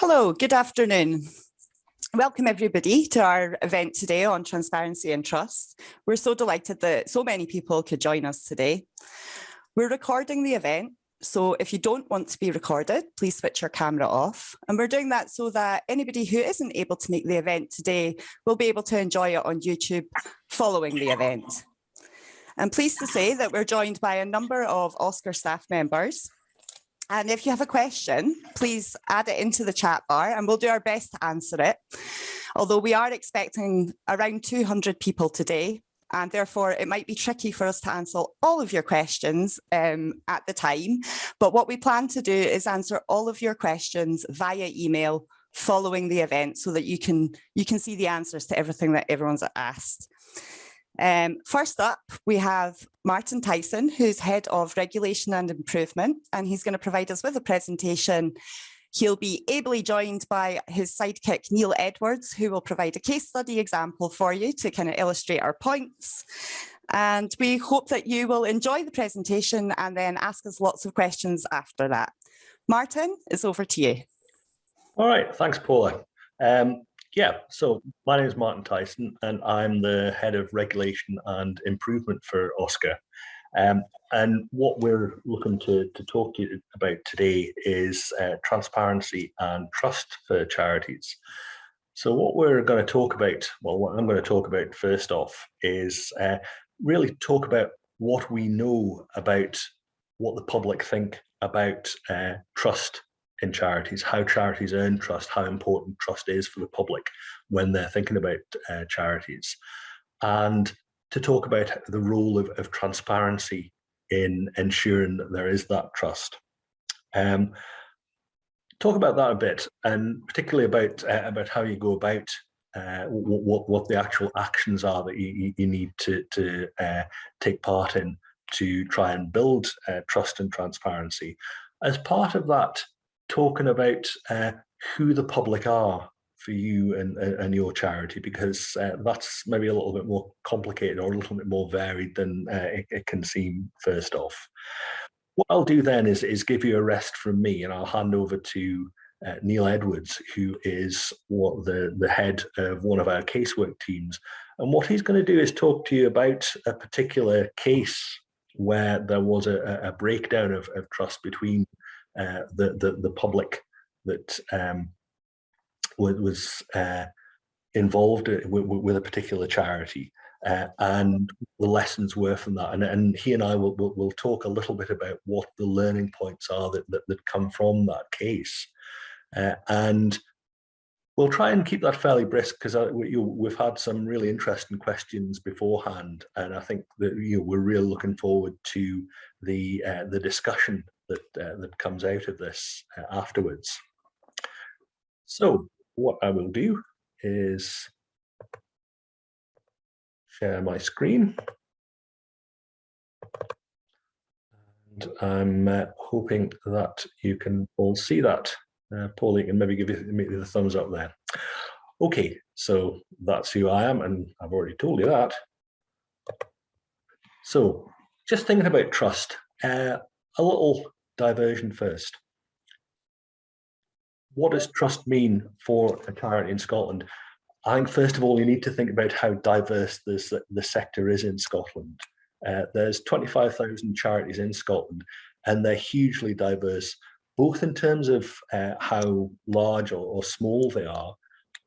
Hello, good afternoon. Welcome everybody to our event today on transparency and trust. We're so delighted that so many people could join us today. We're recording the event, so if you don't want to be recorded, please switch your camera off. And we're doing that so that anybody who isn't able to make the event today will be able to enjoy it on YouTube following the event. I'm pleased to say that we're joined by a number of OSCR staff members. And if you have a question, please add it into the chat bar and we'll do our best to answer it. Although we are expecting around 200 people today, and therefore it might be tricky for us to answer all of your questions at the time. But what we plan to do is answer all of your questions via email following the event so that you can see the answers to everything that everyone's asked. First up, we have Martin Tyson, who's Head of Regulation and Improvement, and he's going to provide us with a presentation. He'll be ably joined by his sidekick, Neil Edwards, who will provide a case study example for you to kind of illustrate our points. And we hope that you will enjoy the presentation and then ask us lots of questions after that. Martin, it's over to you. All right, thanks, Paula. Yeah, so my name is Martin Tyson and I'm the Head of Regulation and Improvement for OSCR. And what we're looking to talk to you about today is transparency and trust for charities. So what we're going to talk about, well, what I'm going to talk about first off is really talk about what we know about what the public think about trust in charities, how charities earn trust, how important trust is for the public when they're thinking about charities, and to talk about the role of transparency in ensuring that there is that trust. Talk about that a bit, and particularly about how you go about what the actual actions are that you need to take part in to try and build trust and transparency. As part of that, talking about who the public are for you and your charity, because that's maybe a little bit more complicated or a little bit more varied than it can seem first off. What I'll do then is give you a rest from me, and I'll hand over to Neil Edwards, who is the head of one of our casework teams. And what he's going to do is talk to you about a particular case where there was a breakdown of trust between the public that was involved with a particular charity, and the lessons were from that. And he and I will talk a little bit about what the learning points are that come from that case. And we'll try and keep that fairly brisk, because we've had some really interesting questions beforehand, and I think that we're really looking forward to the discussion that comes out of this afterwards. So what I will do is share my screen, and I'm hoping that you can all see that. Paul, you can maybe give me the thumbs up there. Okay, so that's who I am, and I've already told you that. So just thinking about trust, a little diversion first. What does trust mean for a charity in Scotland? I think first of all you need to think about how diverse the sector is in Scotland. There's 25,000 charities in Scotland, and they're hugely diverse, both in terms of how large or small they are,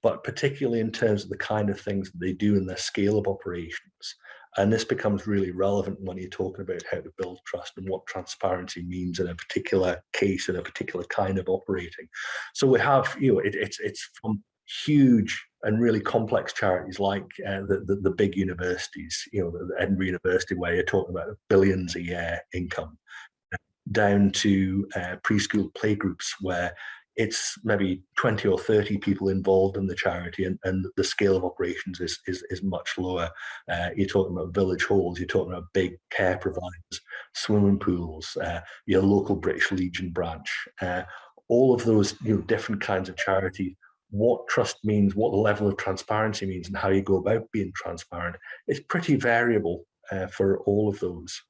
but particularly in terms of the kind of things that they do in their scale of operations. And this becomes really relevant when you're talking about how to build trust and what transparency means in a particular case, in a particular kind of operating. So we have, it's from huge and really complex charities like the big universities, the Edinburgh University, where you're talking about billions a year income, down to preschool playgroups where it's maybe 20 or 30 people involved in the charity, and the scale of operations is much lower. You're talking about village halls, you're talking about big care providers, swimming pools, your local British Legion branch, all of those different kinds of charity. What trust means, what the level of transparency means, and how you go about being transparent is pretty variable for all of those.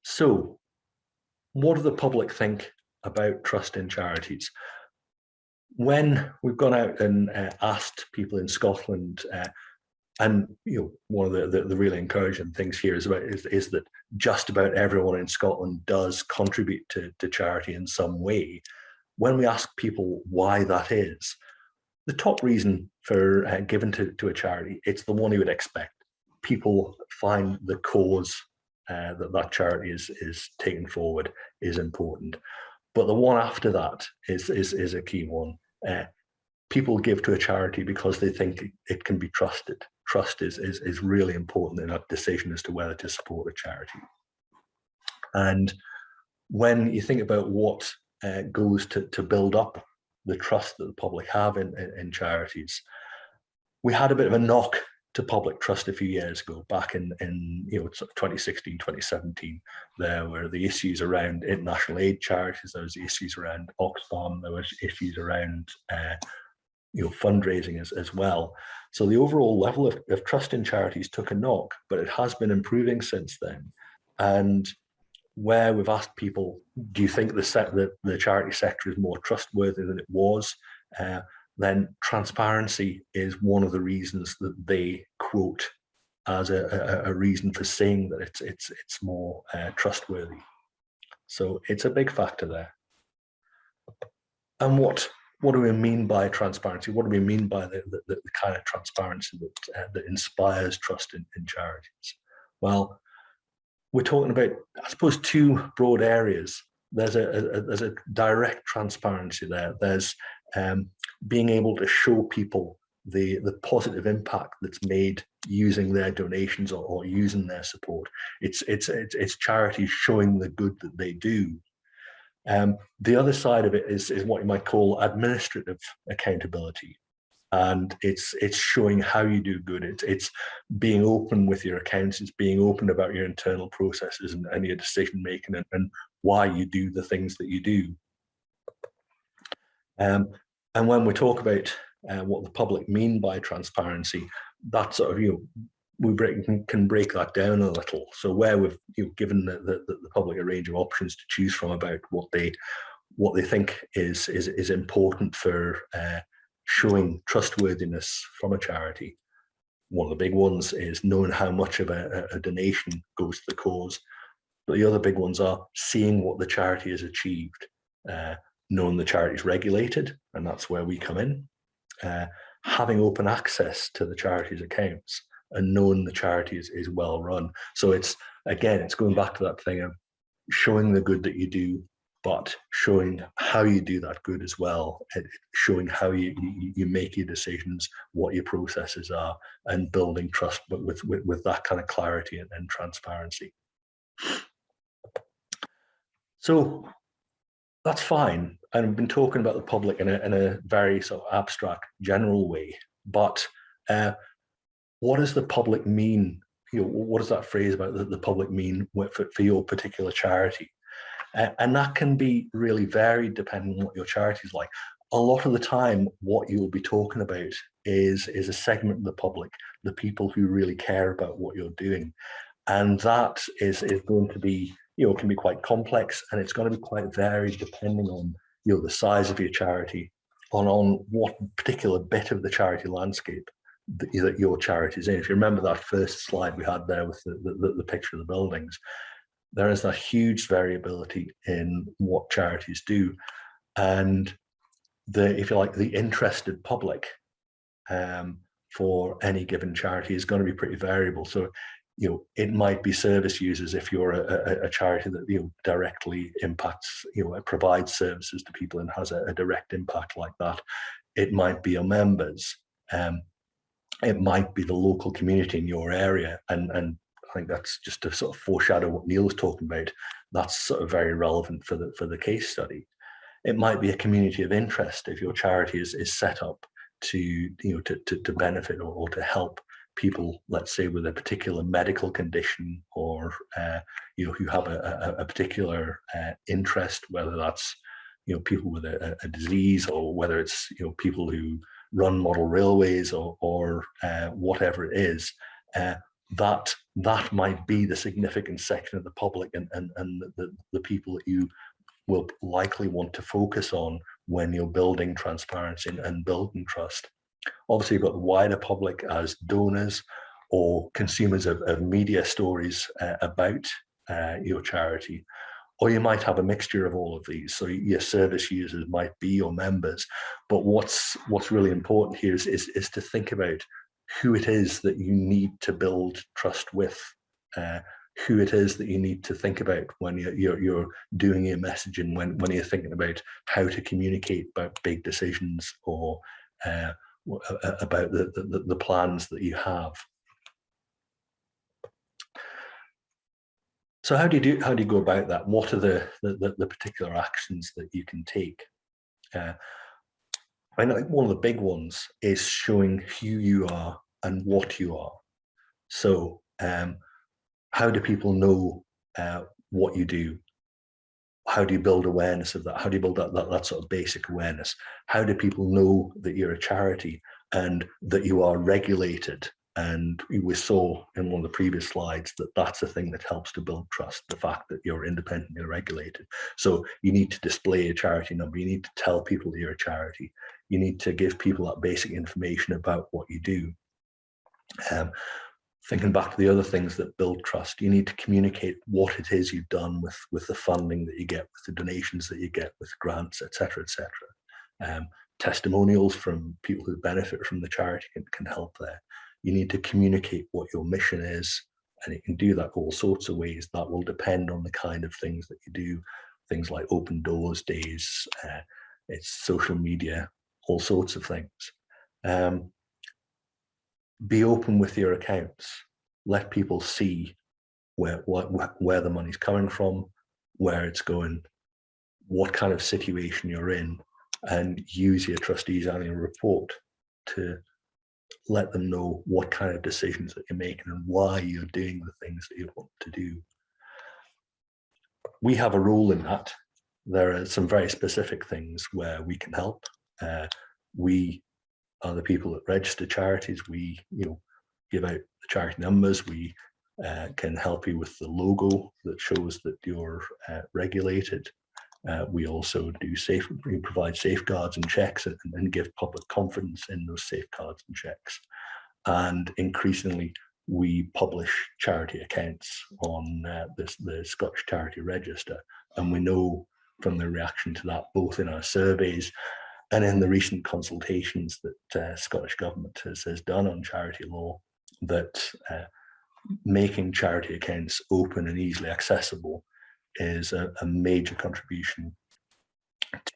So what do the public think about trust in charities? when we've gone out and asked people in Scotland, and one of the really encouraging things here is that just about everyone in Scotland does contribute to charity in some way. When we ask people why that is, the top reason for giving to a charity, it's the one you would expect. People find the cause that charity is taking forward is important. But the one after that is a key one. People give to a charity because they think it can be trusted. Trust is really important in that decision as to whether to support a charity. And when you think about what goes to build up the trust that the public have in charities, we had a bit of a knock to public trust a few years ago, back in 2016, 2017. There were the issues around international aid charities, there was the issues around Oxfam, there was issues around fundraising as well. So the overall level of trust in charities took a knock, but it has been improving since then. And where we've asked people, do you think the charity sector is more trustworthy than it was? Then transparency is one of the reasons that they quote as a reason for saying that it's more trustworthy. So it's a big factor there. And what do we mean by transparency? What do we mean by the kind of transparency that inspires trust in charities? Well, we're talking about, I suppose, two broad areas. There's a direct transparency there. There's being able to show people the positive impact that's made using their donations or using their support. It's charities showing the good that they do. The other side of it is what you might call administrative accountability. And it's showing how you do good. It's being open with your accounts. It's being open about your internal processes and your decision making and why you do the things that you do. And when we talk about what the public mean by transparency, that sort of we can break that down a little. So where we've given the public a range of options to choose from about what they think is important for showing trustworthiness from a charity. One of the big ones is knowing how much of a donation goes to the cause. But the other big ones are seeing what the charity has achieved, knowing the charity is regulated, and that's where we come in, having open access to the charity's accounts, and knowing the charity is well run. So it's going back to that thing of showing the good that you do, but showing how you do that good as well, showing how you make your decisions, what your processes are, and building trust, but with that kind of clarity and transparency. So that's fine. And we've been talking about the public in a very sort of abstract, general way. But what does the public mean? What does that phrase about the public mean for your particular charity? And that can be really varied depending on what your charity is like. A lot of the time, what you'll be talking about is a segment of the public, the people who really care about what you're doing. And that is going to be, can be quite complex, and it's going to be quite varied depending on, the size of your charity, on what particular bit of the charity landscape that your charity is in. If you remember that first slide we had there with the picture of the buildings, there is a huge variability in what charities do. And if you like, the interested public for any given charity is going to be pretty variable. So, it might be service users if you're a charity that directly impacts, provides services to people and has a direct impact like that. It might be your members. It might be the local community in your area, and I think that's just to sort of foreshadow what Neil was talking about. That's sort of very relevant for the case study. It might be a community of interest if your charity is set up to benefit or to help people, let's say, with a particular medical condition, or who have a particular interest, whether that's people with a disease, or whether it's people who run model railways or whatever it is. That might be the significant section of the public and the people that you will likely want to focus on when you're building transparency and building trust. Obviously, you've got the wider public as donors or consumers of media stories about your charity, or you might have a mixture of all of these. So your service users might be your members. But what's really important here is to think about who it is that you need to build trust with, who it is that you need to think about when you're doing your messaging, when you're thinking about how to communicate about big decisions or about the plans that you have. So how do you go about that? What are the particular actions that you can take? I think one of the big ones is showing who you are and what you are. So how do people know what you do? How do you build awareness of that? How do you build that sort of basic awareness? How do people know that you're a charity and that you are regulated? And we saw in one of the previous slides that that's a thing that helps to build trust, the fact that you're independently regulated. So you need to display a charity number. You need to tell people that you're a charity. You need to give people that basic information about what you do. Thinking back to the other things that build trust, you need to communicate what it is you've done with the funding that you get, with the donations that you get, with grants, etc., etc. Testimonials from people who benefit from the charity can help there. You need to communicate what your mission is, and you can do that all sorts of ways. That will depend on the kind of things that you do, things like open doors days, it's social media, all sorts of things. Be open with your accounts. Let people see where the money's coming from, where it's going, what kind of situation you're in, and use your trustees annual report to let them know what kind of decisions that you're making and why you're doing the things that you want to do. We have a role in that. There are some very specific things where we can help. We are the people that register charities. We give out the charity numbers. We can help you with the logo that shows that you're regulated. We also we provide safeguards and checks and give public confidence in those safeguards and checks. And increasingly, we publish charity accounts on the Scottish Charity Register. And we know from the reaction to that, both in our surveys and in the recent consultations that Scottish Government has done on charity law, that making charity accounts open and easily accessible is a major contribution to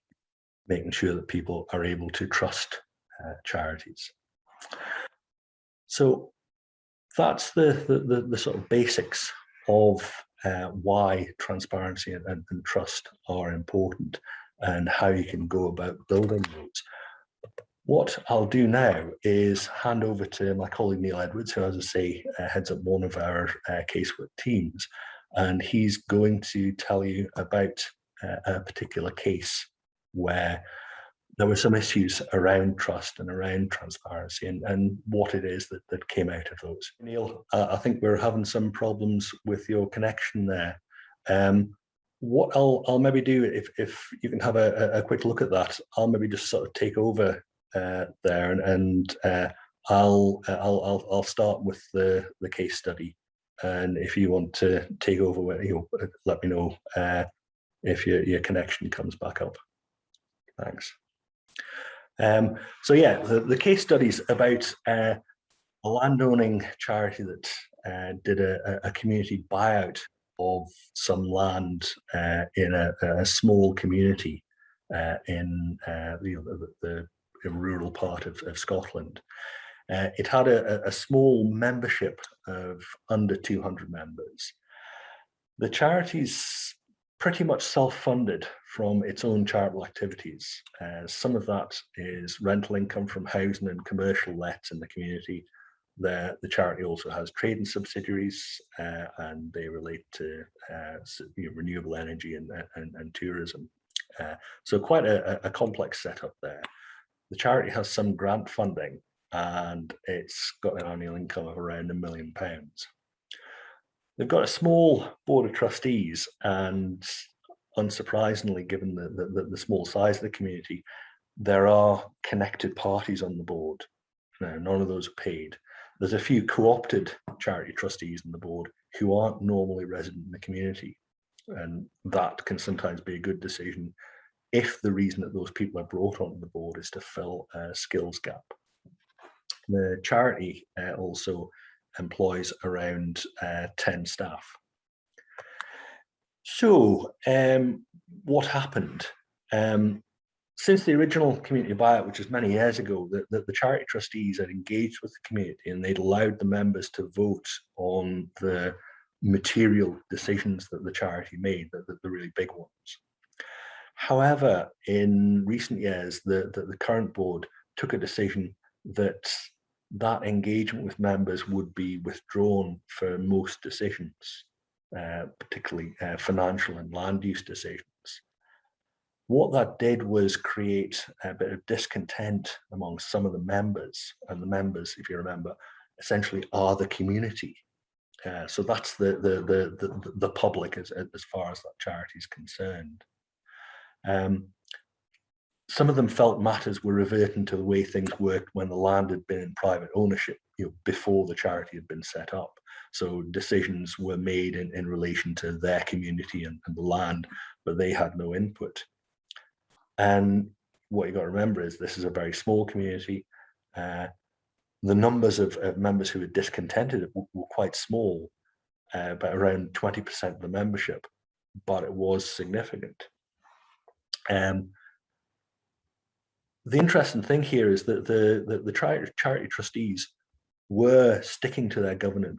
making sure that people are able to trust charities. So that's the sort of basics of why transparency and trust are important and how you can go about building those. What I'll do now is hand over to my colleague Neil Edwards, who, as I say, heads up one of our casework teams, and he's going to tell you about a particular case where there were some issues around trust and around transparency and what it is that came out of those. Neil, I think we're having some problems with your connection there. What I'll maybe do, if you can have a quick look at that, I'll maybe just sort of take over there, and I'll start with the case study, and if you want to take over, let me know if your connection comes back up. Thanks. So yeah, the case study's about a landowning charity that did a community buyout of some land in a small community in the rural part of Scotland. It had a small membership of under 200 members. The charity's pretty much self-funded from its own charitable activities. Some of that is rental income from housing and commercial lets in the community. The charity also has trading subsidiaries, and they relate to renewable energy and tourism. So quite a complex setup there. The charity has some grant funding, and it's got an annual income of around £1 million. They've got a small board of trustees, and unsurprisingly, given the small size of the community, there are connected parties on the board. Now, none of those are paid. There's a few co-opted charity trustees on the board who aren't normally resident in the community, and that can sometimes be a good decision if the reason that those people are brought onto the board is to fill a skills gap. The charity also employs around 10 staff. So what happened? Since the original community buyout, which was many years ago, the charity trustees had engaged with the community and they'd allowed the members to vote on the material decisions that the charity made, the really big ones. However, in recent years, the current board took a decision that engagement with members would be withdrawn for most decisions, particularly financial and land use decisions. What that did was create a bit of discontent among some of the members, and the members, if you remember, essentially are the community. So that's the public as far as that charity is concerned. Some of them felt matters were reverting to the way things worked when the land had been in private ownership, before the charity had been set up. So decisions were made in relation to their community and the land, but they had no input. And what you got to remember is this is a very small community. The numbers of members who were discontented were quite small, about around 20% of the membership, but it was significant. The interesting thing here is that the charity trustees were sticking to their governing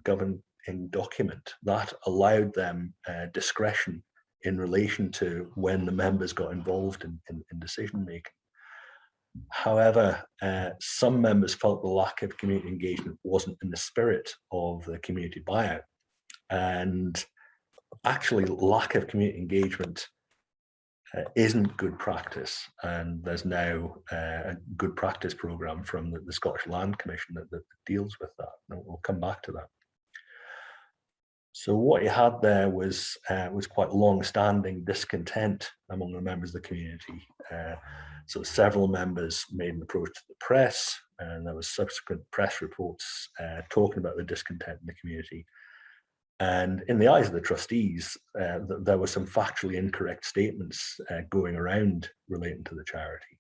document that allowed them discretion in relation to when the members got involved in decision making. However, some members felt the lack of community engagement wasn't in the spirit of the community buyout, and actually lack of community engagement isn't good practice, and there's now a good practice programme from the Scottish Land Commission that deals with that, and we'll come back to that. So what you had there was quite long-standing discontent among the members of the community. So several members made an approach to the press, and there was subsequent press reports talking about the discontent in the community. And in the eyes of the trustees, there were some factually incorrect statements going around relating to the charity.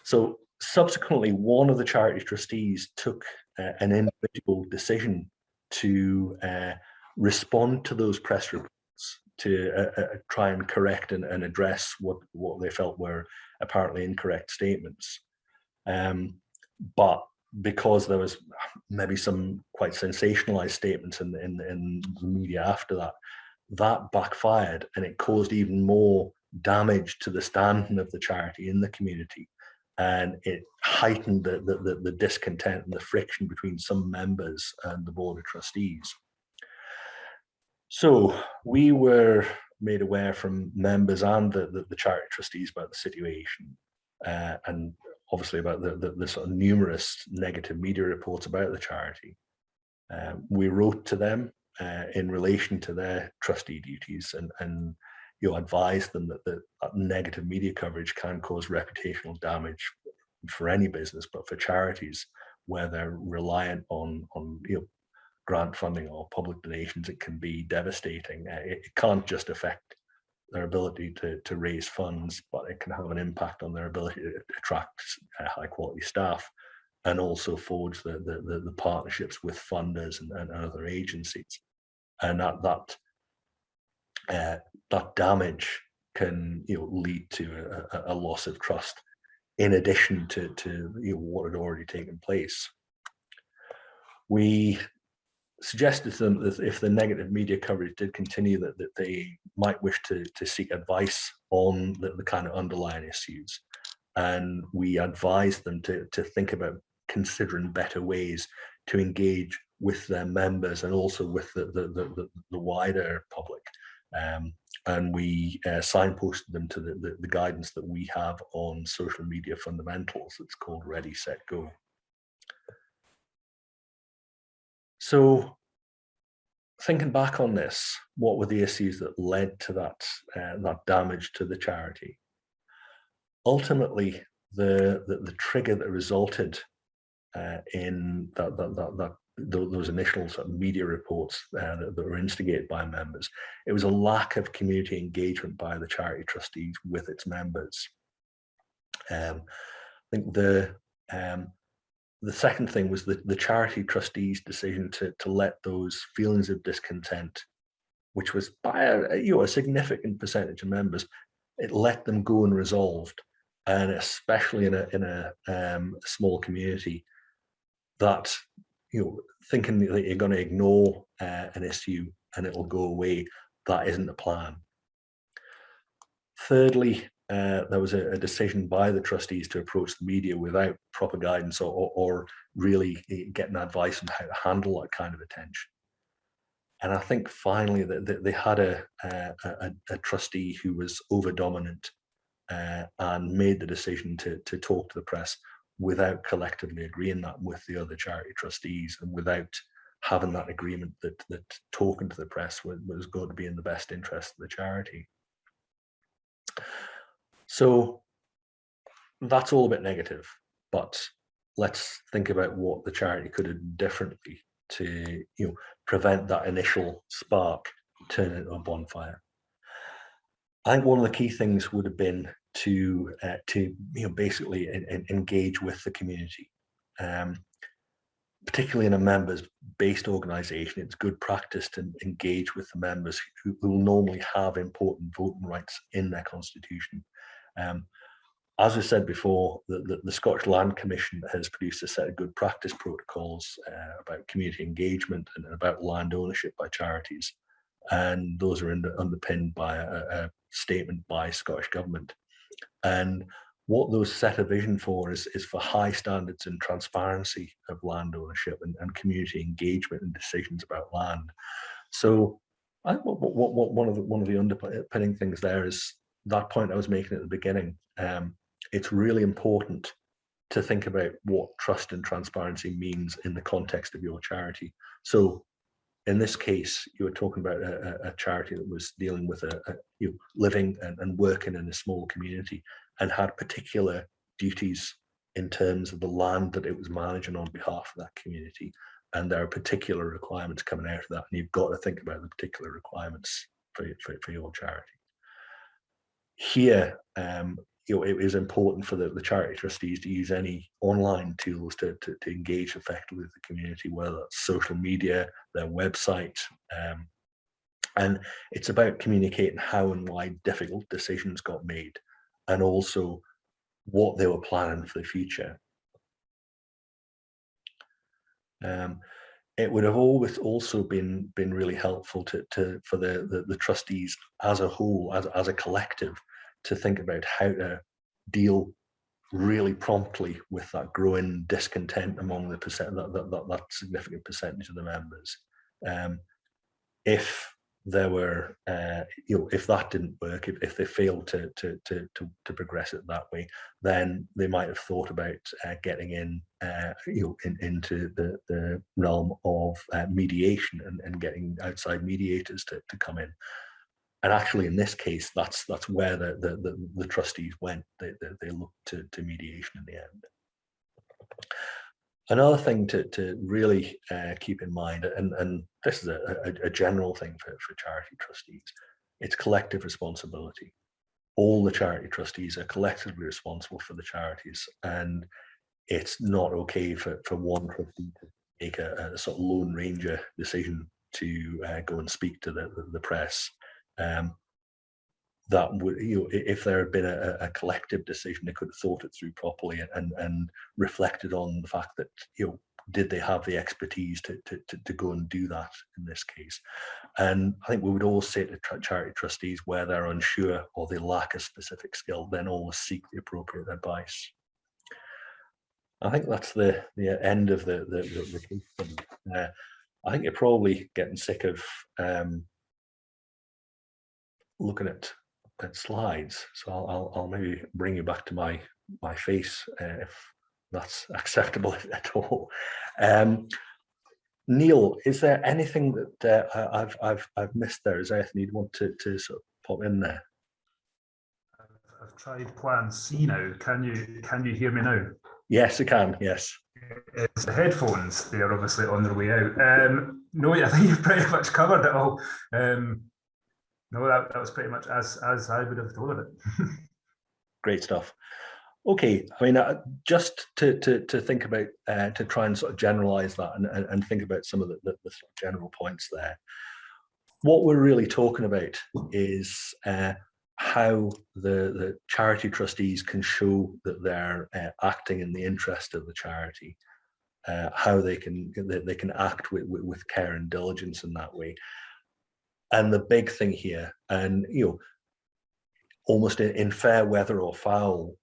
So subsequently, one of the charity trustees took an individual decision to respond to those press reports, to try and correct and address what they felt were apparently incorrect statements. But because there was maybe some quite sensationalized statements in the media after that, that backfired, and it caused even more damage to the standing of the charity in the community, and it heightened the discontent and the friction between some members and the board of trustees. So we were made aware from members and the charity trustees about the situation, and obviously about the sort of numerous negative media reports about the charity. We wrote to them in relation to their trustee duties, and advised them that negative media coverage can cause reputational damage for any business, but for charities where they're reliant on grant funding or public donations, it can be devastating. It can't just affect their ability to raise funds, but it can have an impact on their ability to attract high quality staff, and also forge the partnerships with funders and other agencies. And that damage can lead to a loss of trust, in addition to what had already taken place. We suggested to them that if the negative media coverage did continue, that they might wish to seek advice on the kind of underlying issues. And we advised them to think about considering better ways to engage with their members and also with the wider public. And we signposted them to the guidance that we have on social media fundamentals. It's called Ready, Set, Go. So thinking back on this, what were the issues that led to that damage to the charity? Ultimately, the trigger that resulted in those initial sort of media reports that were instigated by members, it was a lack of community engagement by the charity trustees with its members. I think the second thing was the charity trustees' decision to let those feelings of discontent, which was by a significant percentage of members, it let them go unresolved, and especially in a small community, that thinking that you're going to ignore an issue and it'll go away, that isn't the plan. Thirdly, there was a decision by the trustees to approach the media without proper guidance or really getting advice on how to handle that kind of attention. And I think finally that they had a trustee who was over dominant and made the decision to talk to the press without collectively agreeing that with the other charity trustees, and without having that agreement that talking to the press was going to be in the best interest of the charity. So that's all a bit negative, but let's think about what the charity could have done differently to prevent that initial spark turning into a bonfire. I think one of the key things would have been to basically engage with the community. Particularly in a members-based organisation, it's good practice to engage with the members who will normally have important voting rights in their constitution. As I said before, the Scottish Land Commission has produced a set of good practice protocols about community engagement and about land ownership by charities, and those are underpinned by a statement by Scottish Government. And what those set a vision for is for high standards and transparency of land ownership and community engagement in decisions about land. So I think one of the underpinning things there is that point I was making at the beginning. It's really important to think about what trust and transparency means in the context of your charity. So in this case, you were talking about a charity that was dealing with living and working in a small community and had particular duties in terms of the land that it was managing on behalf of that community. And there are particular requirements coming out of that, and you've got to think about the particular requirements for your charity. Here, it is important for the charity trustees to use any online tools to engage effectively with the community, whether that's social media, their website, and it's about communicating how and why difficult decisions got made, and also what they were planning for the future. It would have always also been really helpful for the trustees as a whole, as a collective, to think about how to deal really promptly with that growing discontent among that significant percentage of the members. If there were, if that didn't work, if they failed to progress it that way, then they might have thought about getting into the realm of mediation and getting outside mediators to come in. And actually, in this case, that's where the trustees went. They looked to mediation in the end. Another thing to really keep in mind, and this is a general thing for charity trustees, it's collective responsibility. All the charity trustees are collectively responsible for the charities, and it's not okay for one trustee to make a sort of lone ranger decision to go and speak to the press. That would, if there had been a collective decision, they could have thought it through properly and reflected on the fact that, did they have the expertise to go and do that in this case? And I think we would all say to charity trustees, where they're unsure or they lack a specific skill, then always seek the appropriate advice. I think that's the end of the case study. I think you're probably getting sick of looking at slides, so I'll maybe bring you back to my face if that's acceptable at all. Neil, is there anything that I've missed there? Is there anything you'd want to sort of pop in there? I've tried plan C now. Can you hear me now? Yes, I can. Yes. It's the headphones. They are obviously on their way out. No, I think you've pretty much covered it all. No, that was pretty much as I would have thought of it. Great stuff. Okay, I mean, just to think about, to try and sort of generalize that and think about some of the sort of general points there. What we're really talking about is how the charity trustees can show that they're acting in the interest of the charity, how they can act with care and diligence in that way. And the big thing here, and almost in fair weather or foul,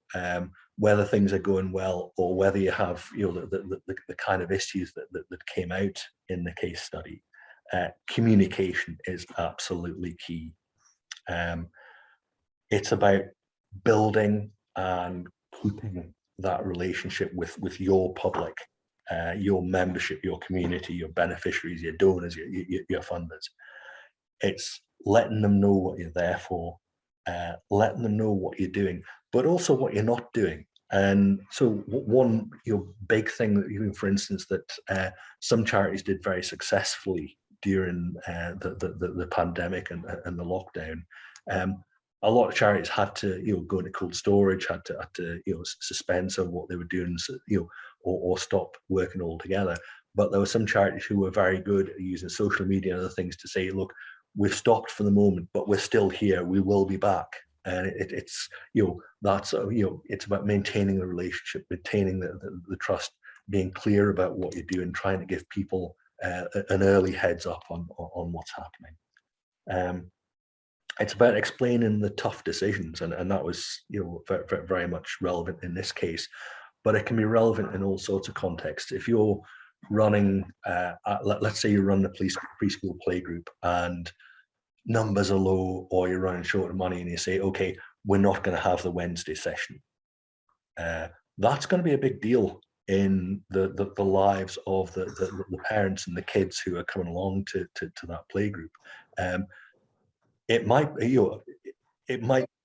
whether things are going well or whether you have the kind of issues that came out in the case study, communication is absolutely key. It's about building and keeping that relationship with your public, your membership, your community, your beneficiaries, your donors, your funders. It's letting them know what you're there for, letting them know what you're doing, but also what you're not doing. And so one big thing that, for instance, that some charities did very successfully during the pandemic and the lockdown. A lot of charities had to go into cold storage, had to suspend some of what they were doing, or stop working altogether. But there were some charities who were very good at using social media and other things to say, look, we've stopped for the moment, but we're still here. We will be back. And it's it's about maintaining the relationship, maintaining the trust, being clear about what you're doing, trying to give people an early heads up on what's happening. It's about explaining the tough decisions, and that was very, very much relevant in this case. But it can be relevant in all sorts of contexts. If you're running, let's say you run a preschool playgroup and numbers are low, or you're running short of money, and you say, okay, we're not going to have the Wednesday session. That's going to be a big deal in the lives of the parents and the kids who are coming along to that playgroup. It might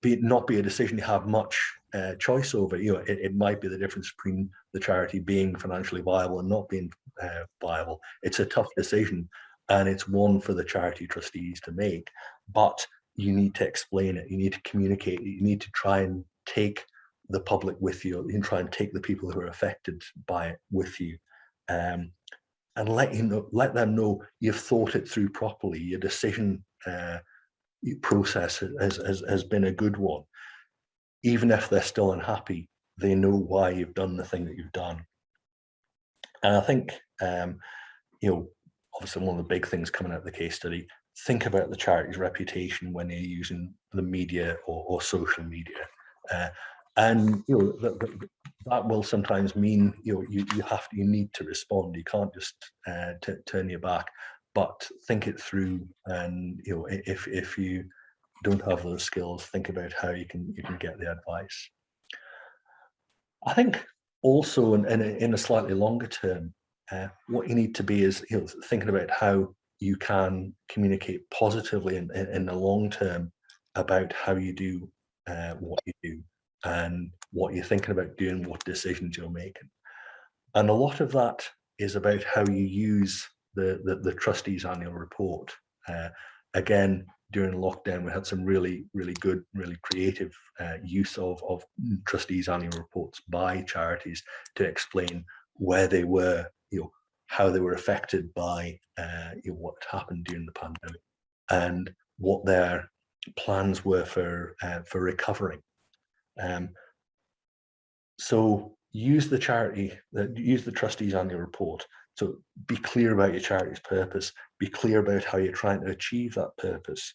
not be a decision you have much choice over. It might be the difference between the charity being financially viable and not being viable. It's a tough decision, and it's one for the charity trustees to make. But you need to explain it. You need to communicate. You need to try and take the public with you. You can try and take the people who are affected by it with you, and let them know you've thought it through properly. Your decision process has been a good one. Even if they're still unhappy, they know why you've done the thing that you've done. And I think, obviously one of the big things coming out of the case study, think about the charity's reputation when you're using the media or social media. And that will sometimes mean you need to respond. You can't just turn your back, but think it through. And if you don't have those skills, think about how you can get the advice. I think also in a slightly longer term, what you need to be is thinking about how you can communicate positively in the long term about how you do what you do and what you're thinking about doing, what decisions you're making. And a lot of that is about how you use the trustees' annual report. Again, during lockdown, we had some really, really good, really creative use of trustees' annual reports by charities to explain where they were, how they were affected by what happened during the pandemic, and what their plans were for recovering. So use the trustees' annual report. So be clear about your charity's purpose. Be clear about how you're trying to achieve that purpose.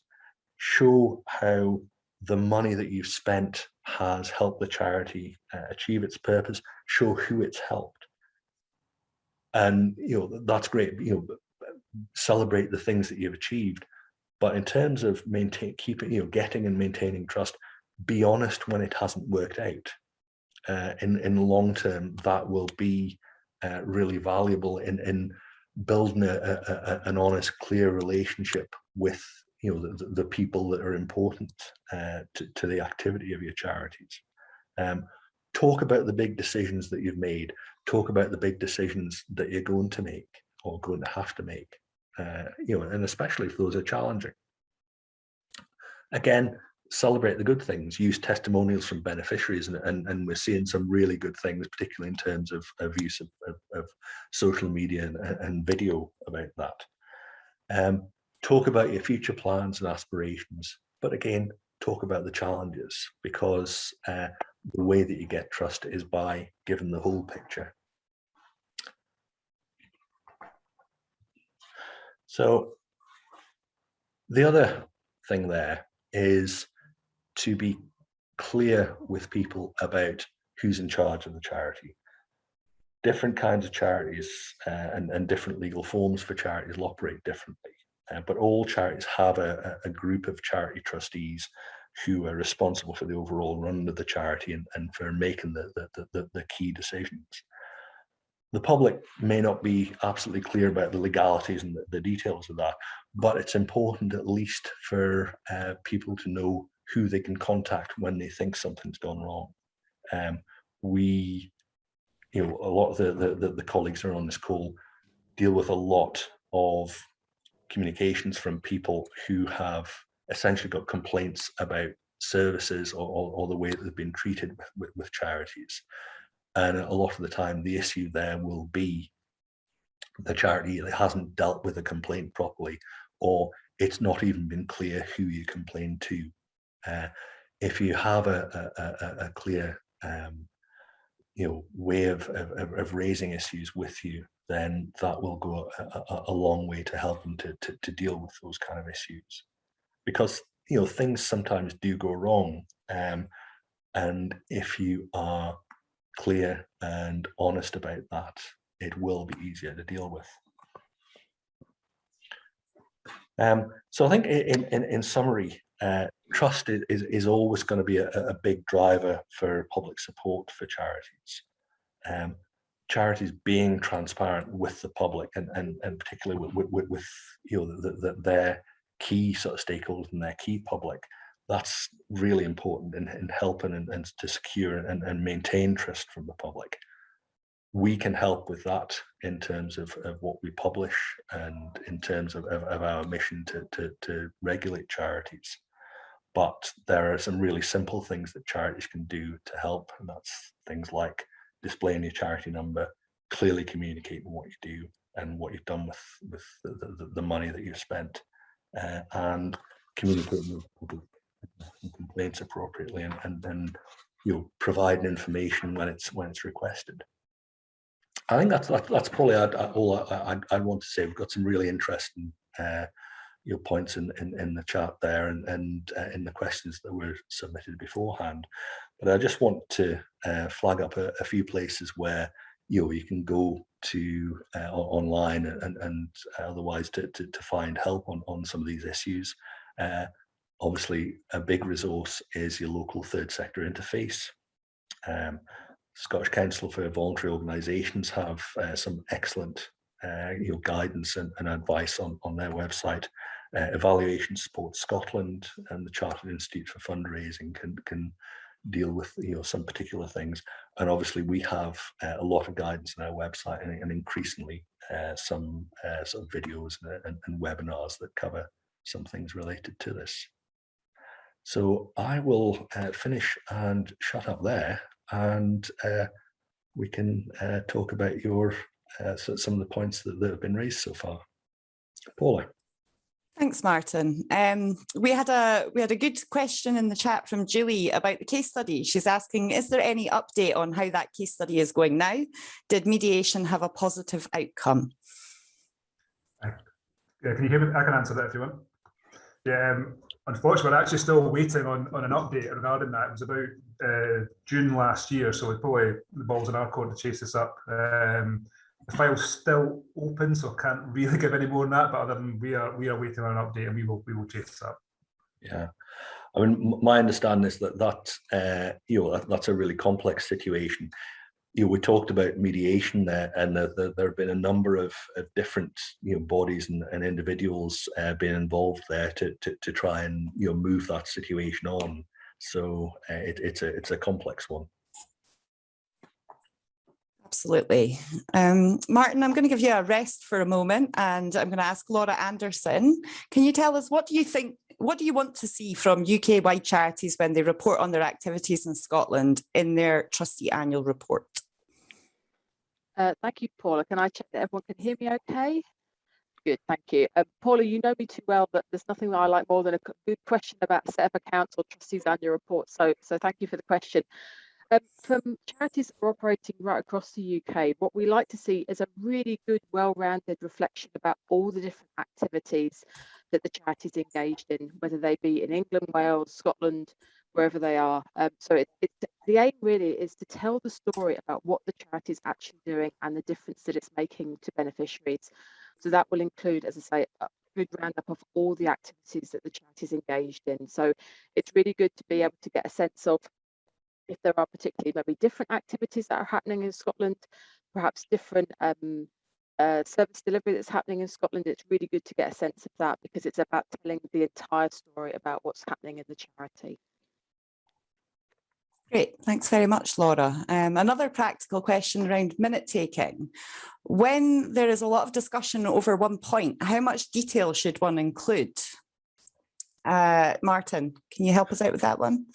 Show how the money that you've spent has helped the charity achieve its purpose. Show who it's helped. And that's great. Celebrate the things that you've achieved. But in terms of getting and maintaining trust, be honest when it hasn't worked out. In the long term, that will be really valuable in building an honest, clear relationship with the people that are important to the activity of your charities. Talk about the big decisions that you've made. Talk about the big decisions that you're going to make or going to have to make. And especially if those are challenging. Again, celebrate the good things. Use testimonials from beneficiaries, and we're seeing some really good things, particularly in terms of use of social media and video about that. Talk about your future plans and aspirations, but again, talk about the challenges, because the way that you get trust is by giving the whole picture. So the other thing there is to be clear with people about who's in charge of the charity. Different kinds of charities and different legal forms for charities will operate differently, but all charities have a group of charity trustees who are responsible for the overall run of the charity and for making the key decisions. The public may not be absolutely clear about the legalities and the details of that, but it's important at least for people to know who they can contact when they think something's gone wrong. A lot of the colleagues who are on this call deal with a lot of communications from people who have essentially got complaints about services or the way that they've been treated with charities. And a lot of the time, the issue there will be the charity that hasn't dealt with a complaint properly, or it's not even been clear who you complain to. If you have a clear way of raising issues with you, then that will go a long way to help them to deal with those kind of issues. Because things sometimes do go wrong, and if you are clear and honest about that, it will be easier to deal with. So I think in summary, trust is always going to be a big driver for public support for charities. Charities being transparent with the public and particularly with their key sort of stakeholders and their key public, that's really important in helping and to secure and maintain trust from the public. We can help with that in terms of what we publish and in terms of our mission to regulate charities. But there are some really simple things that charities can do to help, and that's things like displaying your charity number, clearly communicating what you do and what you've done with the money that you've spent, and communicating with public complaints appropriately, and providing information when it's requested. I think that's probably all I'd want to say. We've got some really interesting points in the chat there and in the questions that were submitted beforehand. But I just want to flag up a few places where you can go to online and otherwise to find help on some of these issues. Obviously, a big resource is your local third sector interface. Scottish Council for Voluntary Organisations have some excellent guidance and advice on their website. Evaluation Support Scotland and the Chartered Institute for Fundraising can deal with some particular things, and obviously we have a lot of guidance on our website and increasingly some sort of videos and webinars that cover some things related to this. So I will finish and shut up there, and we can talk about some of the points that have been raised so far. Paula. Thanks, Martin. We had a good question in the chat from Julie about the case study. She's asking, is there any update on how that case study is going now? Did mediation have a positive outcome? Yeah, can you hear me? I can answer that if you want. Yeah, unfortunately, we're actually still waiting on an update regarding that. It was about June last year, so the ball's in our court to chase this up. The file's still open, so I can't really give any more than that. But other than we are waiting on an update, and we will chase this up. Yeah, I mean, my understanding is that's a really complex situation. we talked about mediation there, and there have been a number of different bodies and individuals being involved there to try and move that situation on. So it's a complex one. Absolutely. Martin, I'm going to give you a rest for a moment, and I'm going to ask Laura Anderson. Can you tell us, what do you want to see from UK-wide charities when they report on their activities in Scotland in their trustee annual report? Thank you, Paula. Can I check that everyone can hear me okay? Good, thank you. Paula, you know me too well that there's nothing that I like more than a good question about a set of accounts or trustees annual report. So thank you for the question. From charities that are operating right across the UK, what we like to see is a really good, well-rounded reflection about all the different activities that the charities engaged in, whether they be in England, Wales, Scotland, wherever they are. So the aim really is to tell the story about what the charity is actually doing and the difference that it's making to beneficiaries. So that will include, as I say, a good roundup of all the activities that the charity is engaged in. So it's really good to be able to get a sense of if there are particularly maybe different activities that are happening in Scotland, perhaps different service delivery that's happening in Scotland. It's really good to get a sense of that, because it's about telling the entire story about what's happening in the charity. Great, thanks very much, Laura. Another practical question around minute taking. When there is a lot of discussion over one point, how much detail should one include? Martin, can you help us out with that one?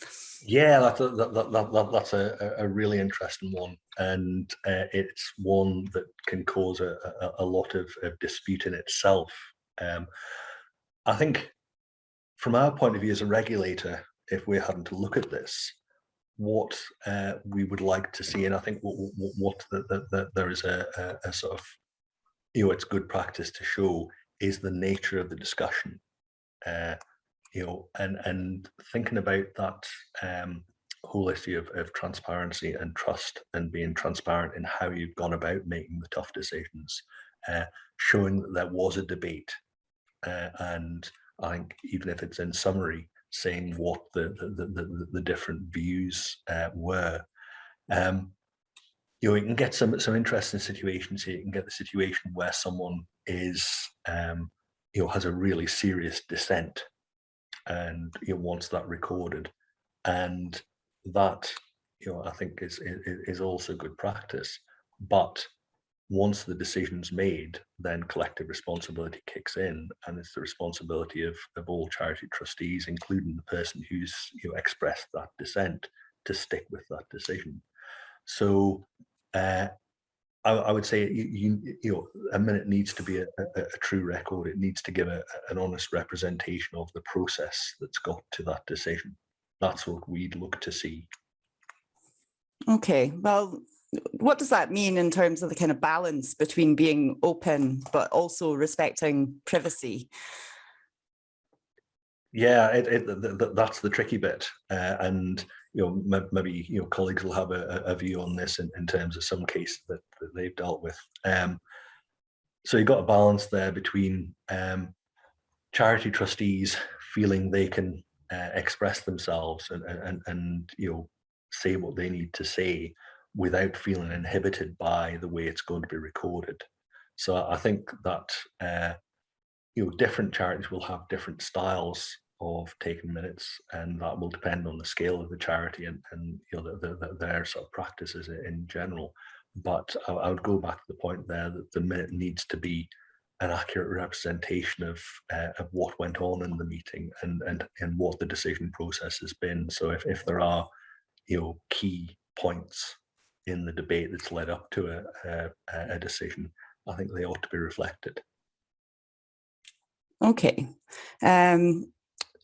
Yeah, that's a really interesting one, and it's one that can cause a lot of dispute in itself. I think from our point of view as a regulator, if we're having to look at this, what we would like to see, and I think what there is a sort of, it's good practice to show, is the nature of the discussion. And thinking about that whole issue of transparency and trust, and being transparent in how you've gone about making the tough decisions, showing that there was a debate, and I think even if it's in summary, saying what the different views were. You can get some interesting situations here. You can get the situation where someone is has a really serious dissent, and wants that recorded, and that I think is also good practice. But once the decision's made, then collective responsibility kicks in, and it's the responsibility of all charity trustees, including the person who's expressed that dissent, to stick with that decision. So I would say a minute needs to be a true record. It needs to give an honest representation of the process that's got to that decision. That's what we'd look to see. Okay, well, what does that mean in terms of the kind of balance between being open but also respecting privacy? Yeah, that's the tricky bit, and maybe colleagues will have a view on this in terms of some cases that they've dealt with. So you've got a balance there between charity trustees feeling they can express themselves and say what they need to say without feeling inhibited by the way it's going to be recorded. So I think that different charities will have different styles of taking minutes, and that will depend on the scale of the charity and their sort of practices in general. But I would go back to the point there that the minute needs to be an accurate representation of what went on in the meeting and what the decision process has been. So if there are key points in the debate that's led up to a decision, I think they ought to be reflected. Okay.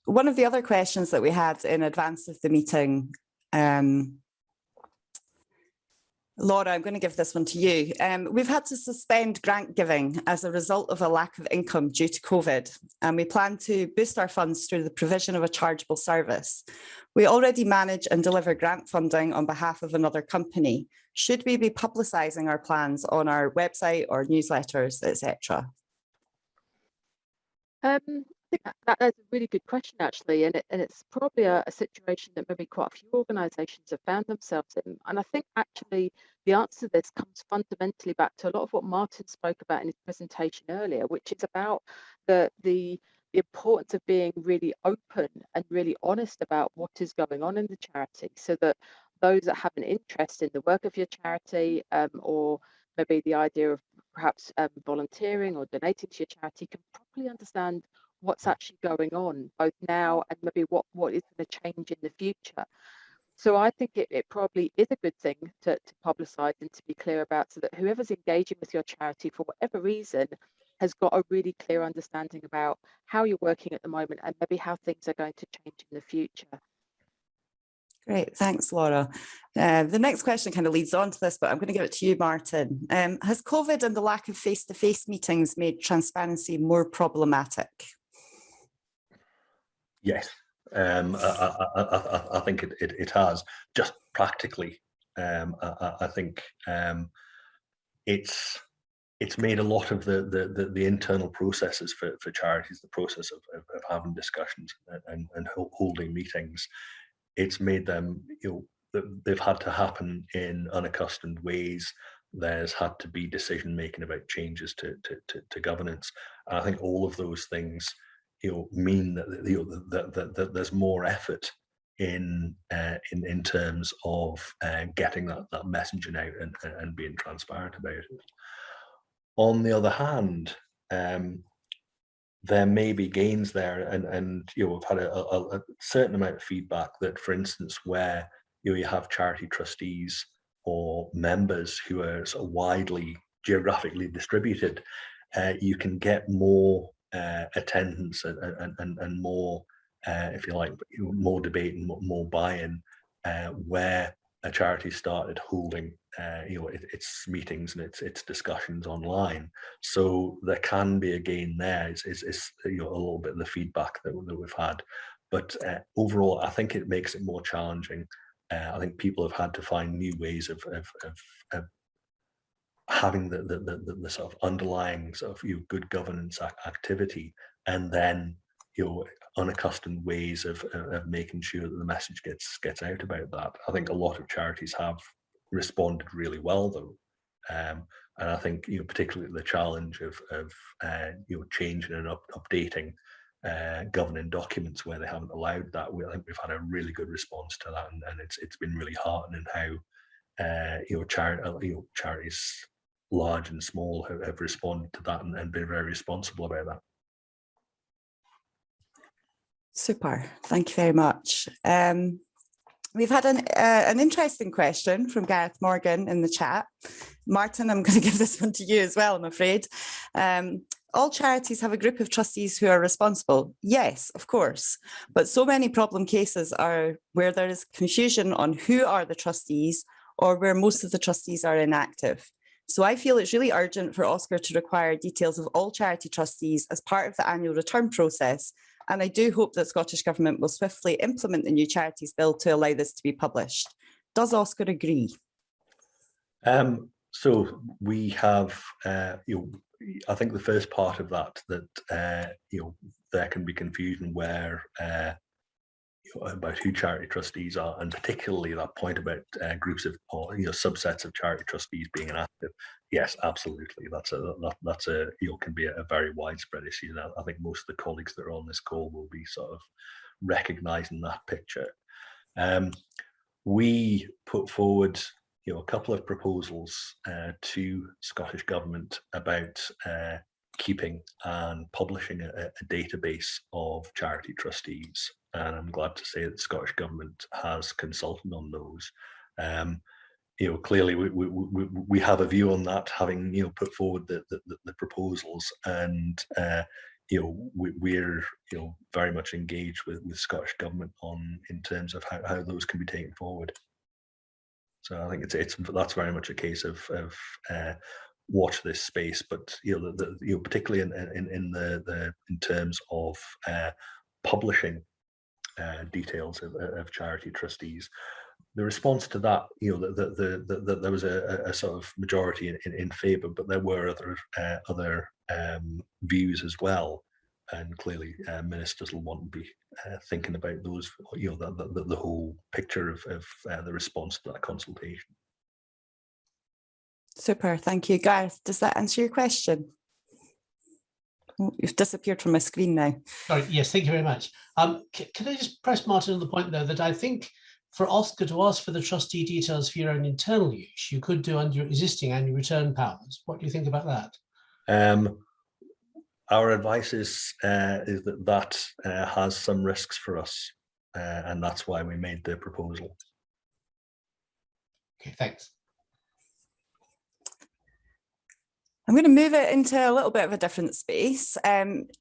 One of the other questions that we had in advance of the meeting, Laura, I'm going to give this one to you. We've had to suspend grant giving as a result of a lack of income due to COVID, and we plan to boost our funds through the provision of a chargeable service. We already manage and deliver grant funding on behalf of another company. Should we be publicising our plans on our website or newsletters, etc.? think that's a really good question, actually, and it's probably a situation that maybe quite a few organisations have found themselves in. And I think actually the answer to this comes fundamentally back to a lot of what Martin spoke about in his presentation earlier, which is about the importance of being really open and really honest about what is going on in the charity, so that those that have an interest in the work of your charity, or maybe the idea of perhaps volunteering or donating to your charity, can properly understand what's actually going on both now and maybe what is going to change in the future. So I think it probably is a good thing to publicise and to be clear about, so that whoever's engaging with your charity for whatever reason has got a really clear understanding about how you're working at the moment and maybe how things are going to change in the future. Great, thanks, Laura. The next question kind of leads on to this, but I'm going to give it to you, Martin. Has COVID and the lack of face-to-face meetings made transparency more problematic? Yes, I think it has. Just practically, I think it's made a lot of the internal processes for charities, the process of having discussions and holding meetings. It's made them, they've had to happen in unaccustomed ways. There's had to be decision making about changes to governance. And I think all of those things, mean that there's more effort in terms of getting that messaging out and being transparent about it. On the other hand, there may be gains there, and we've had a certain amount of feedback that, for instance, where you have charity trustees or members who are sort of widely geographically distributed, you can get more attendance and more, if you like, more debate and more buy-in where a charity started holding its meetings and its discussions online. So there can be a gain there. It's a little bit of the feedback that we've had, but overall I think it makes it more challenging. I think people have had to find new ways of having the sort of underlying sort of good governance activity, and then unaccustomed ways of making sure that the message gets out about that. I think a lot of charities have responded really well, though, and I think particularly the challenge of changing and updating governing documents where they haven't allowed that. I think we've had a really good response to that, and it's been really heartening how charities large and small have responded to that and been very responsible about that. Super, thank you very much. We've had an interesting question from Gareth Morgan in the chat. Martin, I'm going to give this one to you as well, I'm afraid. All charities have a group of trustees who are responsible. Yes, of course, but so many problem cases are where there is confusion on who are the trustees or where most of the trustees are inactive. So I feel it's really urgent for OSCR to require details of all charity trustees as part of the annual return process. And I do hope that Scottish Government will swiftly implement the new Charities Bill to allow this to be published. Does OSCR agree? So we have, I think the first part of that there can be confusion where about who charity trustees are, and particularly that point about groups of or subsets of charity trustees being inactive. Yes, absolutely. That's a can be a very widespread issue. And I think most of the colleagues that are on this call will be sort of recognising that picture. We put forward a couple of proposals to Scottish Government about keeping and publishing a database of charity trustees, and I'm glad to say that the Scottish Government has consulted on those. Clearly we have a view on that, having put forward the proposals, and we're very much engaged with Scottish Government in terms of how those can be taken forward. So I think that's very much a case of watch this space, but particularly in terms of publishing details of charity trustees. The response to that, there was a sort of majority in favour, but there were other views as well. and clearly ministers will want to be thinking about those, the whole picture of the response to that consultation. Super, thank you. Gareth, does that answer your question? Oh, you've disappeared from my screen now. Sorry, yes, thank you very much. Can I just press Martin on the point though, that I think for OSCR to ask for the trustee details for your own internal use, you could do under your existing annual return powers. What do you think about that? Our advice is that has some risks for us, and that's why we made the proposal. Okay, thanks. I'm going to move it into a little bit of a different space.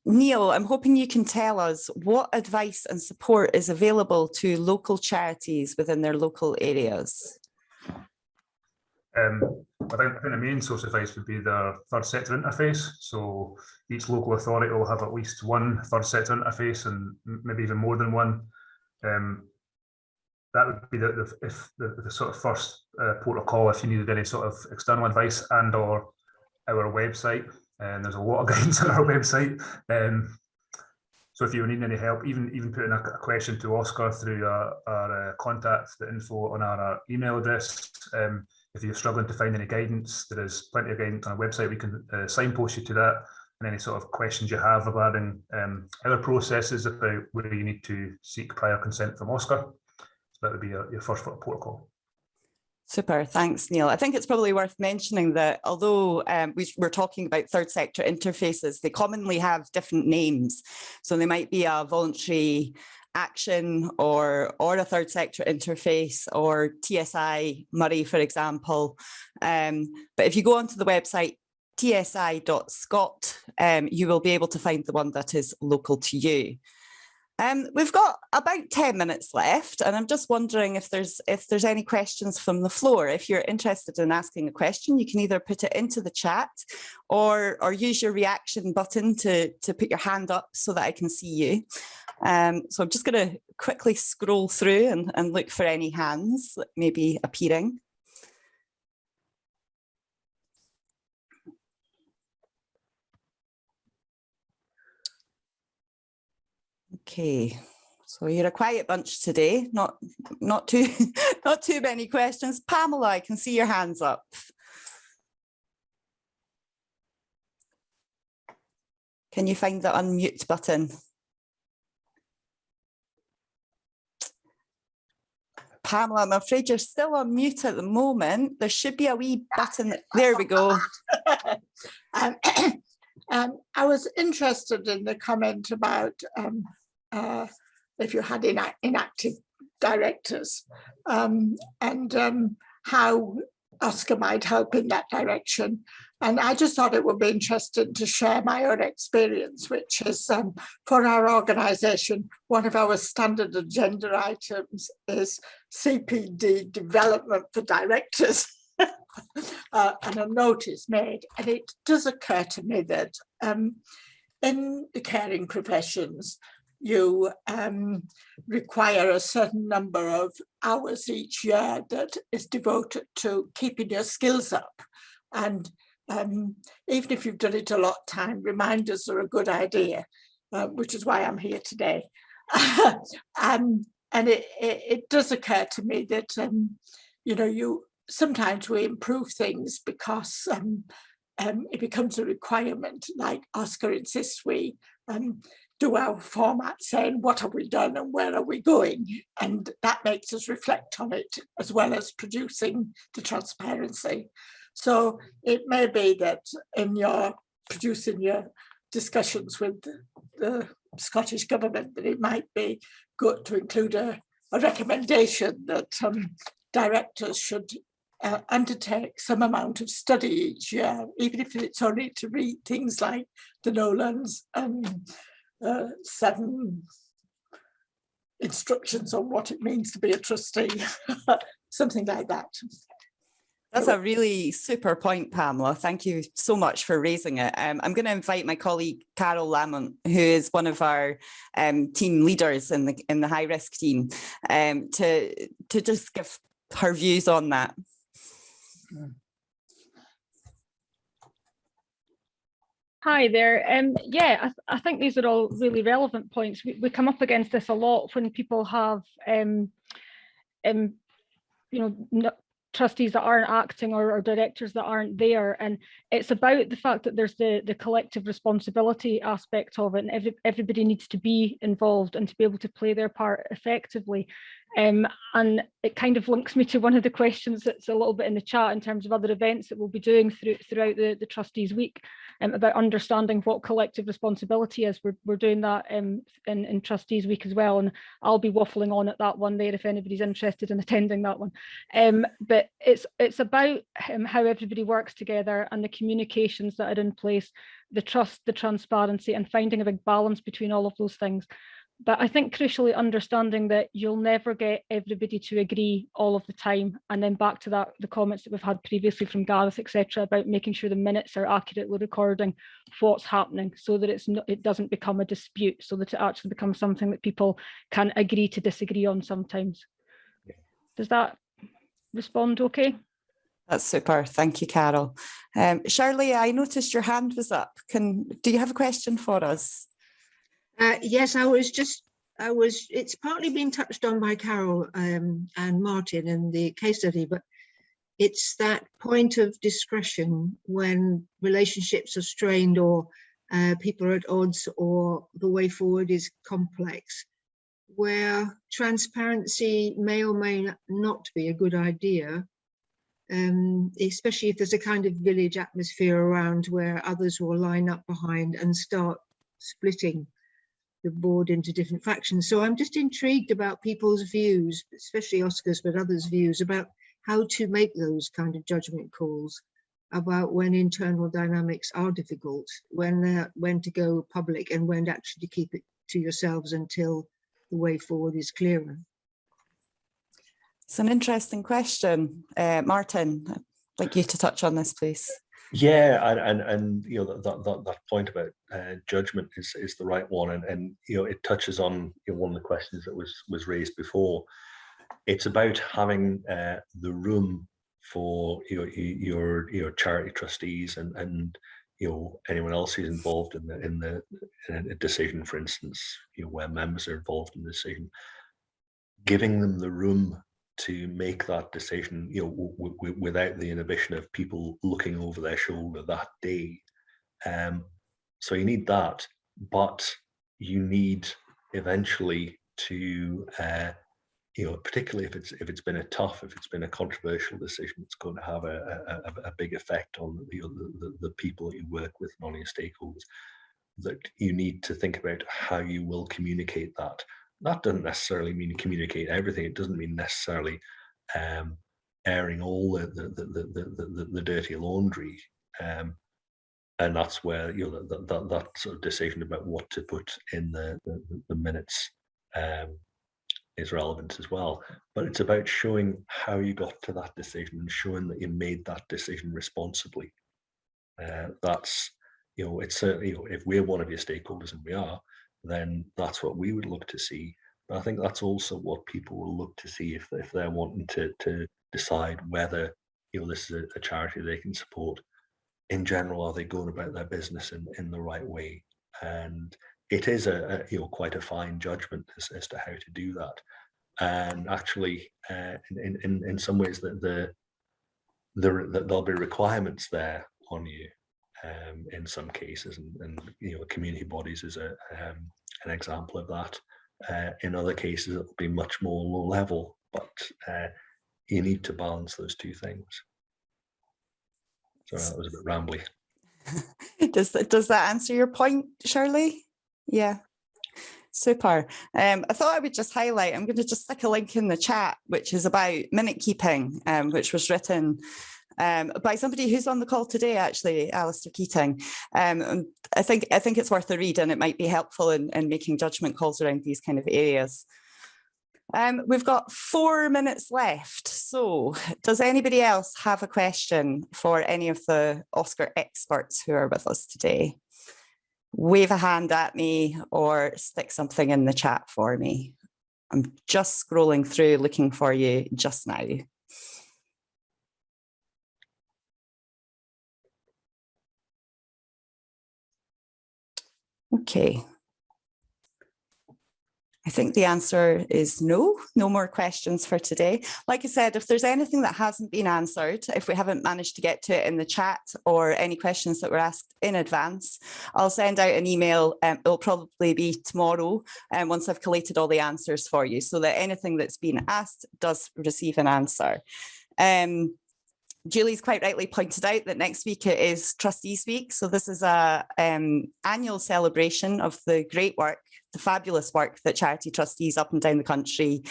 Neil, I'm hoping you can tell us what advice and support is available to local charities within their local areas. I think the main source of advice would be the third sector interface. So each local authority will have at least one third sector interface, and maybe even more than one. That would be the sort of first port of call if you needed any sort of external advice, and or our website. And there's a lot of guidance on our website. So if you need any help, even putting a question to OSCR through our contact, the info on our email address. If you're struggling to find any guidance, there is plenty of guidance on our website. We can signpost you to that, and any sort of questions you have regarding our processes about where you need to seek prior consent from OSCR. So that would be your first port of call. Super, thanks, Neil. I think it's probably worth mentioning that although we're talking about third sector interfaces, they commonly have different names. So they might be a voluntary action or a third sector interface, or TSI Murray, for example. But if you go onto the website tsi.scot, you will be able to find the one that is local to you. We've got about 10 minutes left, and I'm just wondering if there's any questions from the floor. If you're interested in asking a question, you can either put it into the chat or use your reaction button to put your hand up so that I can see you. So I'm just going to quickly scroll through and look for any hands that may be appearing. Okay, so you're a quiet bunch today. Not too many questions. Pamela, I can see your hands up. Can you find the unmute button? Pamela, I'm afraid you're still on mute at the moment. There should be a wee button. There we go. I was interested in the comment about if you had inactive directors and how OSCR might help in that direction. And I just thought it would be interesting to share my own experience, which is for our organisation, one of our standard agenda items is CPD development for directors. And a note is made, and it does occur to me that in the caring professions, you require a certain number of hours each year that is devoted to keeping your skills up. And even if you've done it a lot of time, reminders are a good idea, which is why I'm here today. And it does occur to me that, sometimes we improve things because it becomes a requirement, like OSCR insists we do our format saying what have we done and where are we going, and that makes us reflect on it as well as producing the transparency. So it may be that in your producing your discussions with the Scottish Government that it might be good to include a recommendation that directors should undertake some amount of study each year, even if it's only to read things like the Nolan's 7 instructions on what it means to be a trustee, something like that. That's a really super point, Pamela. Thank you so much for raising it. I'm going to invite my colleague Carolammon, who is one of our team leaders in the high risk team, to just give her views on that. Hi there. Yeah, I think these are all really relevant points. We come up against this a lot when people have, trustees that aren't acting or directors that aren't there, and it's about the fact that there's the collective responsibility aspect of it, and everybody needs to be involved and to be able to play their part effectively. And it kind of links me to one of the questions that's a little bit in the chat in terms of other events that we'll be doing throughout the Trustees Week, about understanding what collective responsibility is. We're doing that in Trustees Week as well, and I'll be waffling on at that one there if anybody's interested in attending that one. But it's about how everybody works together and the communications that are in place, the trust, the transparency, and finding a big balance between all of those things. But I think crucially understanding that you'll never get everybody to agree all of the time. And then back to that, the comments that we've had previously from Gareth, etc., about making sure the minutes are accurately recording what's happening so that it doesn't become a dispute, so that it actually becomes something that people can agree to disagree on sometimes. Does that respond okay? That's super. Thank you, Carol. Shirley, I noticed your hand was up. Do you have a question for us? Yes, it's partly been touched on by Carol and Martin in the case study, but it's that point of discretion when relationships are strained or people are at odds or the way forward is complex, where transparency may or may not be a good idea, especially if there's a kind of village atmosphere around where others will line up behind and start splitting the board into different factions. So I'm just intrigued about people's views, especially Oscar's, but others' views about how to make those kind of judgment calls about when internal dynamics are difficult, when to go public and when to actually keep it to yourselves until the way forward is clearer. It's an interesting question. Martin, I'd like you to touch on this, please. Yeah, and that point about judgment is the right one, and it touches on one of the questions that was raised before. It's about having the room for your charity trustees and anyone else who's involved in a decision, for instance, where members are involved in the decision, giving them the room to make that decision, without the inhibition of people looking over their shoulder that day. So you need that, but you need eventually to, particularly if it's been a controversial decision, it's going to have a big effect on the people that you work with and on your stakeholders. That you need to think about how you will communicate that. That doesn't necessarily mean communicate everything. It doesn't mean necessarily airing all the dirty laundry, and that's where that sort of decision about what to put in the minutes is relevant as well. But it's about showing how you got to that decision and showing that you made that decision responsibly. That's it's certainly if we're one of your stakeholders, and we are, then that's what we would look to see. But I think that's also what people will look to see if they're wanting to decide whether this is a charity they can support. In general, are they going about their business in the right way? And it is quite a fine judgment as to how to do that. And actually, in some ways, there'll be requirements there on you. In some cases, and community bodies is an example of that. In other cases, it'll be much more low level, but you need to balance those two things. Sorry, that was a bit rambly. Does that answer your point, Shirley? Yeah. Super. I thought I would just highlight, I'm going to just stick a link in the chat, which is about minute keeping, which was written by somebody who's on the call today, actually, Alistair Keating. I think it's worth a read, and it might be helpful in making judgment calls around these kind of areas. We've got 4 minutes left. So does anybody else have a question for any of the OSCR experts who are with us today? Wave a hand at me or stick something in the chat for me. I'm just scrolling through looking for you just now. Okay. I think the answer is no more questions for today. Like I said, if there's anything that hasn't been answered, if we haven't managed to get to it in the chat or any questions that were asked in advance, I'll send out an email. It'll probably be tomorrow once I've collated all the answers for you, so that anything that's been asked does receive an answer. Julie's quite rightly pointed out that next week it is Trustee Speak. So this is a annual celebration of the great work, the fabulous work that charity trustees up and down the country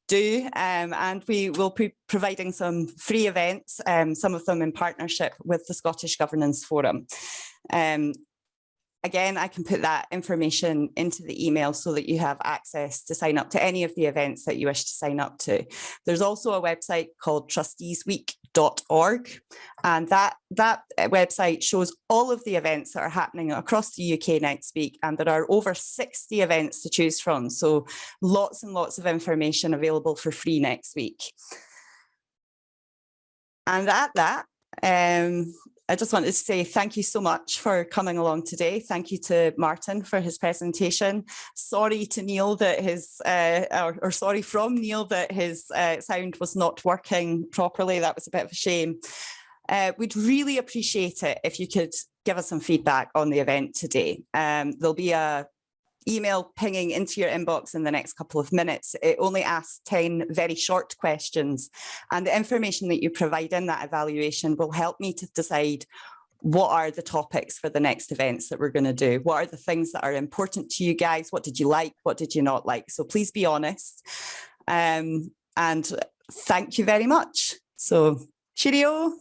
do. And we will be providing some free events, some of them in partnership with the Scottish Governance Forum. Again, I can put that information into the email so that you have access to sign up to any of the events that you wish to sign up to. There's also a website called trusteesweek.org, and that website shows all of the events that are happening across the UK next week, and there are over 60 events to choose from. So lots and lots of information available for free next week. And at that, I just wanted to say thank you so much for coming along today. Thank you to Martin for his presentation. Sorry to Neil that his, or sorry from Neil that his sound was not working properly. That was a bit of a shame. We'd really appreciate it if you could give us some feedback on the event today. There'll be a email pinging into your inbox in the next couple of minutes. It only asks 10 very short questions, and the information that you provide in that evaluation will help me to decide what are the topics for the next events that we're going to do. What are the things that are important to you guys? What did you like? What did you not like? So please be honest. And thank you very much. So cheerio.